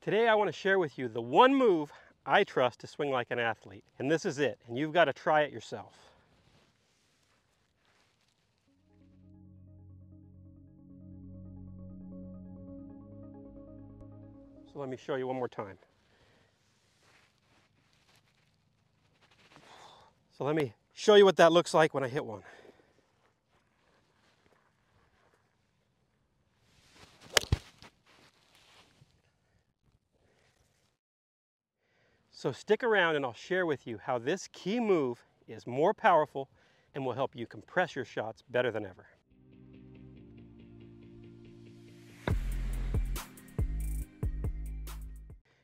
Today I want to share with you the one move I trust to swing like an athlete. And this is it, and you've got to try it yourself. So let me show you one more time. So let me show you what that looks like when I hit one. So stick around and I'll share with you how this key move is more powerful and will help you compress your shots better than ever.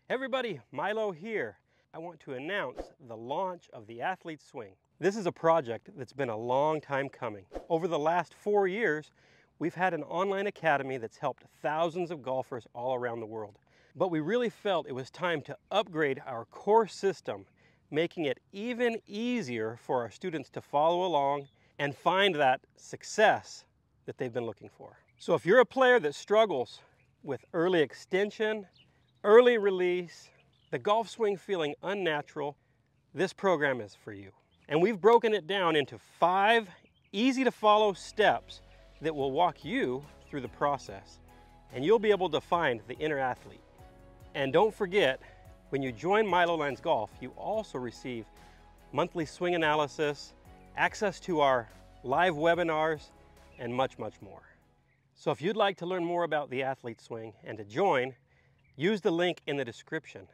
Everybody, Milo here. I want to announce the launch of the Athlete Swing. This is a project that's been a long time coming. Over the last 4 years, we've had an online academy that's helped thousands of golfers all around the world. But we really felt it was time to upgrade our core system, making it even easier for our students to follow along and find that success that they've been looking for. So if you're a player that struggles with early extension, early release, the golf swing feeling unnatural, this program is for you. And we've broken it down into 5 easy to follow steps that will walk you through the process, and you'll be able to find the inner athlete. And don't forget, when you join Milo Lands Golf, you also receive monthly swing analysis, access to our live webinars, and much, much more. So if you'd like to learn more about the Athlete Swing and to join, use the link in the description,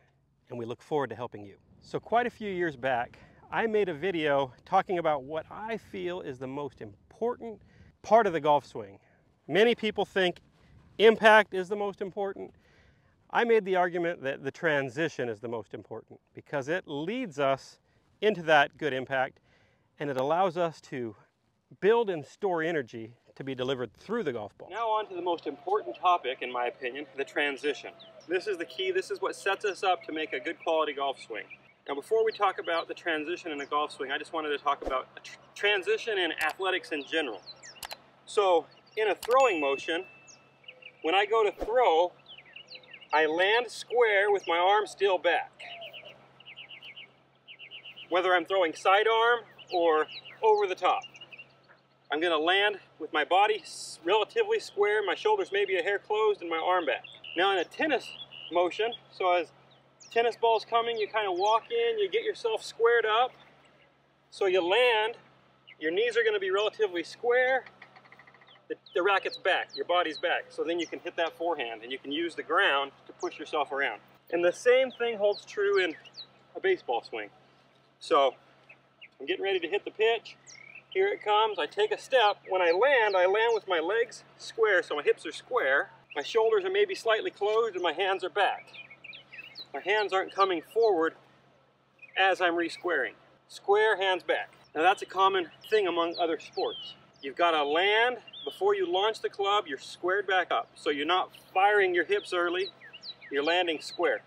and we look forward to helping you. So quite a few years back, I made a video talking about what I feel is the most important part of the golf swing. Many people think impact is the most important. I made the argument that the transition is the most important because it leads us into that good impact and it allows us to build and store energy to be delivered through the golf ball. Now on to the most important topic, in my opinion, the transition. This is the key. This is what sets us up to make a good quality golf swing. Now before we talk about the transition in a golf swing, I just wanted to talk about a transition in athletics in general. So in a throwing motion, when I go to throw, I land square with my arm still back. Whether I'm throwing sidearm or over the top. I'm going to land with my body relatively square, my shoulders maybe a hair closed, and my arm back. Now in a tennis motion, so as tennis ball's coming, you kind of walk in, you get yourself squared up. So you land, your knees are going to be relatively square, the racket's back, your body's back. So then you can hit that forehand and you can use the ground to push yourself around. And the same thing holds true in a baseball swing. So I'm getting ready to hit the pitch. Here it comes. I take a step. When I land with my legs square, so my hips are square. My shoulders are maybe slightly closed and my hands are back. My hands aren't coming forward as I'm re-squaring. Square, hands back. Now that's a common thing among other sports. You've got to land before you launch the club, you're squared back up. So you're not firing your hips early, you're landing square.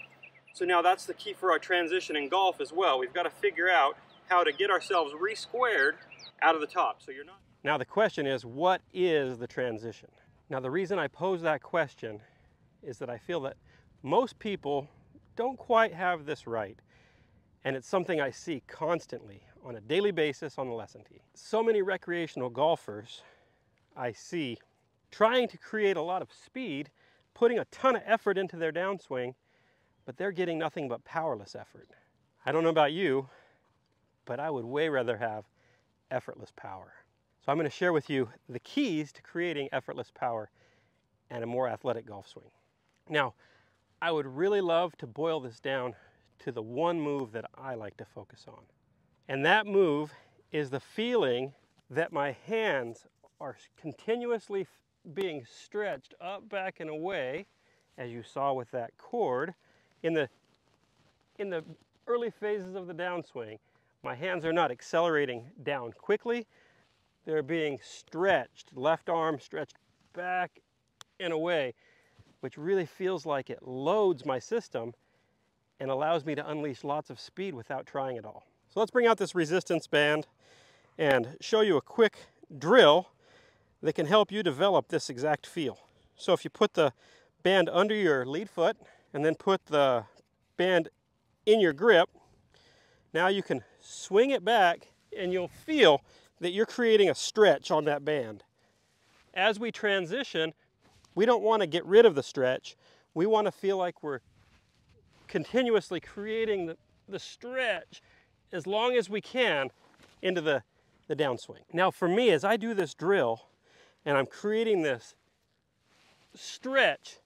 So now that's the key for our transition in golf as well. We've got to figure out how to get ourselves re-squared out of the top. So you're not. Now the question is, what is the transition? Now the reason I pose that question is that I feel that most people don't quite have this right. And it's something I see constantly on a daily basis on the lesson tee. So many recreational golfers I see trying to create a lot of speed, putting a ton of effort into their downswing, but they're getting nothing but powerless effort. I don't know about you, but I would way rather have effortless power. So I'm going to share with you the keys to creating effortless power and a more athletic golf swing. Now, I would really love to boil this down to the one move that I like to focus on. And that move is the feeling that my hands are continuously being stretched up, back, and away, as you saw with that cord. In the early phases of the downswing, my hands are not accelerating down quickly. They're being stretched, left arm stretched back and away, which really feels like it loads my system and allows me to unleash lots of speed without trying at all. So let's bring out this resistance band and show you a quick drill that can help you develop this exact feel. So if you put the band under your lead foot and then put the band in your grip. Now you can swing it back and you'll feel that you're creating a stretch on that band. As we transition, we don't want to get rid of the stretch. We want to feel like we're continuously creating the stretch as long as we can into the downswing. Now for me, as I do this drill and I'm creating this stretch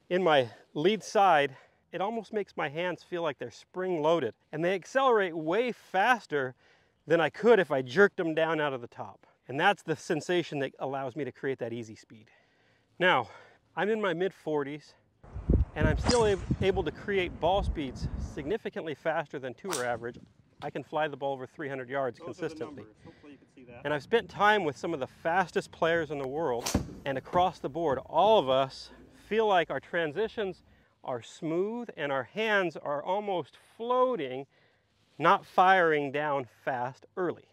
in my lead side, it almost makes my hands feel like they're spring loaded, and they accelerate way faster than I could if I jerked them down out of the top. And that's the sensation that allows me to create that easy speed. Now, I'm in my mid-40s, and I'm still able to create ball speeds significantly faster than tour average. I can fly the ball over 300 yards consistently. Hopefully you can see that. And I've spent time with some of the fastest players in the world, and across the board, all of us feel like our transitions are smooth and our hands are almost floating, not firing down fast early.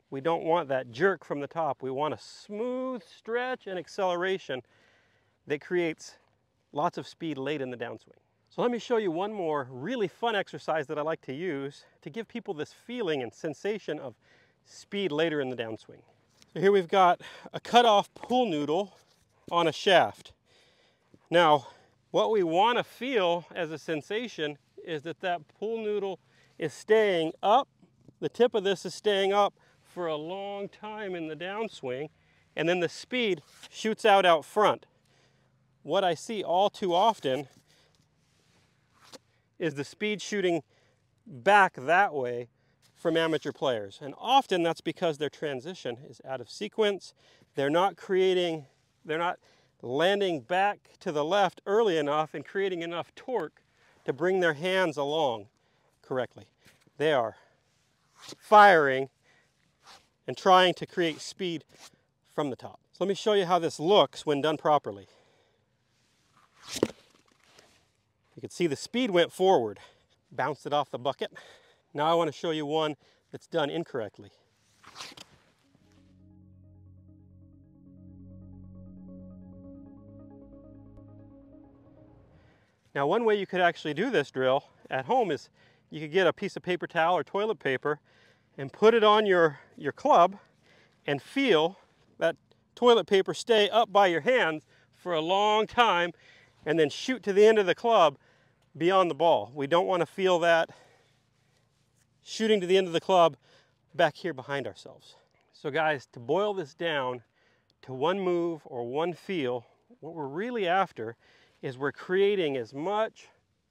We don't want that jerk from the top. We want a smooth stretch and acceleration that creates lots of speed late in the downswing. So let me show you one more really fun exercise that I like to use to give people this feeling and sensation of speed later in the downswing. So here we've got a cut-off pool noodle on a shaft. Now, what we want to feel as a sensation is that that pool noodle is staying up. The tip of this is staying up for a long time in the downswing, and then the speed shoots out front. What I see all too often is the speed shooting back that way from amateur players. And often that's because their transition is out of sequence. They're not landing back to the left early enough and creating enough torque to bring their hands along correctly. They are firing and trying to create speed from the top. So let me show you how this looks when done properly. You can see the speed went forward, bounced it off the bucket. Now I want to show you one that's done incorrectly. Now one way you could actually do this drill at home is you could get a piece of paper towel or toilet paper and put it on your club and feel that toilet paper stay up by your hands for a long time and then shoot to the end of the club beyond the ball. We don't want to feel that shooting to the end of the club back here behind ourselves. So guys, to boil this down to one move or one feel, what we're really after is we're creating as much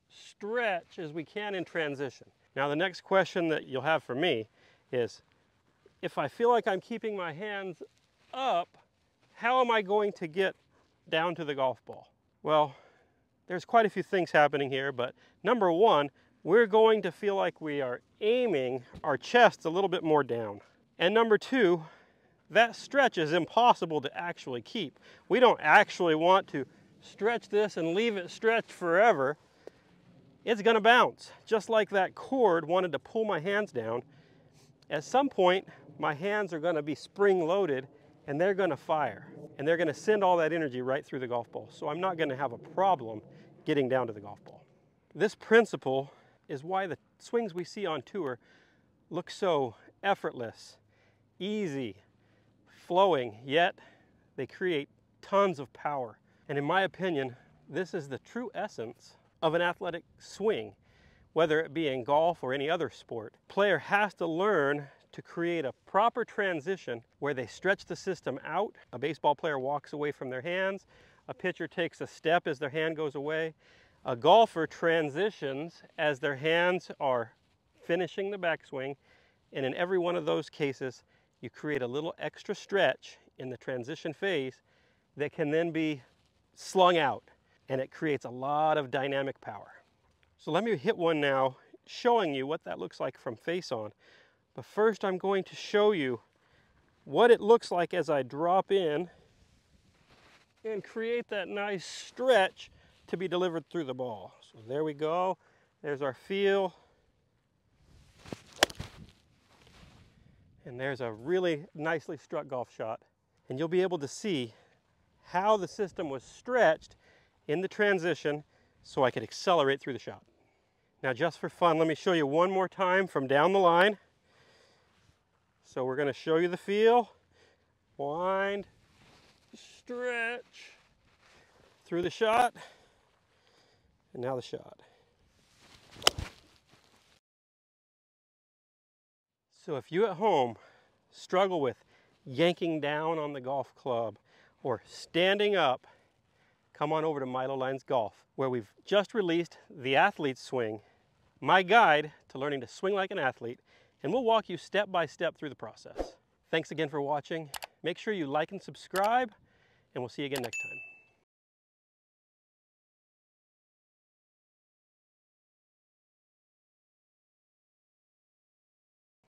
stretch as we can in transition. Now the next question that you'll have for me is, if I feel like I'm keeping my hands up, how am I going to get down to the golf ball? Well, there's quite a few things happening here, but number one, we're going to feel like we are aiming our chest a little bit more down. And number two, that stretch is impossible to actually keep. We don't actually want to stretch this and leave it stretched forever. It's gonna bounce. Just like that cord wanted to pull my hands down, at some point, my hands are gonna be spring loaded and they're gonna fire. And they're gonna send all that energy right through the golf ball. So I'm not gonna have a problem getting down to the golf ball. This principle is why the swings we see on tour look so effortless, easy, flowing, yet they create tons of power. And in my opinion, this is the true essence of an athletic swing, whether it be in golf or any other sport. Player has to learn to create a proper transition where they stretch the system out. A baseball player walks away from their hands. A pitcher takes a step as their hand goes away. A golfer transitions as their hands are finishing the backswing. And in every one of those cases, you create a little extra stretch in the transition phase that can then be slung out, and it creates a lot of dynamic power. So let me hit one now, showing you what that looks like from face on. But first I'm going to show you what it looks like as I drop in and create that nice stretch to be delivered through the ball. So there we go. There's our feel. And there's a really nicely struck golf shot. And you'll be able to see how the system was stretched in the transition so I could accelerate through the shot. Now just for fun, let me show you one more time from down the line. So we're going to show you the feel. Wind, stretch, through the shot, and now the shot. So if you at home struggle with yanking down on the golf club or standing up, come on over to Milo Lines Golf, where we've just released the Athlete's Swing, my guide to learning to swing like an athlete, and we'll walk you step by step through the process. Thanks again for watching. Make sure you like and subscribe, and we'll see you again next time.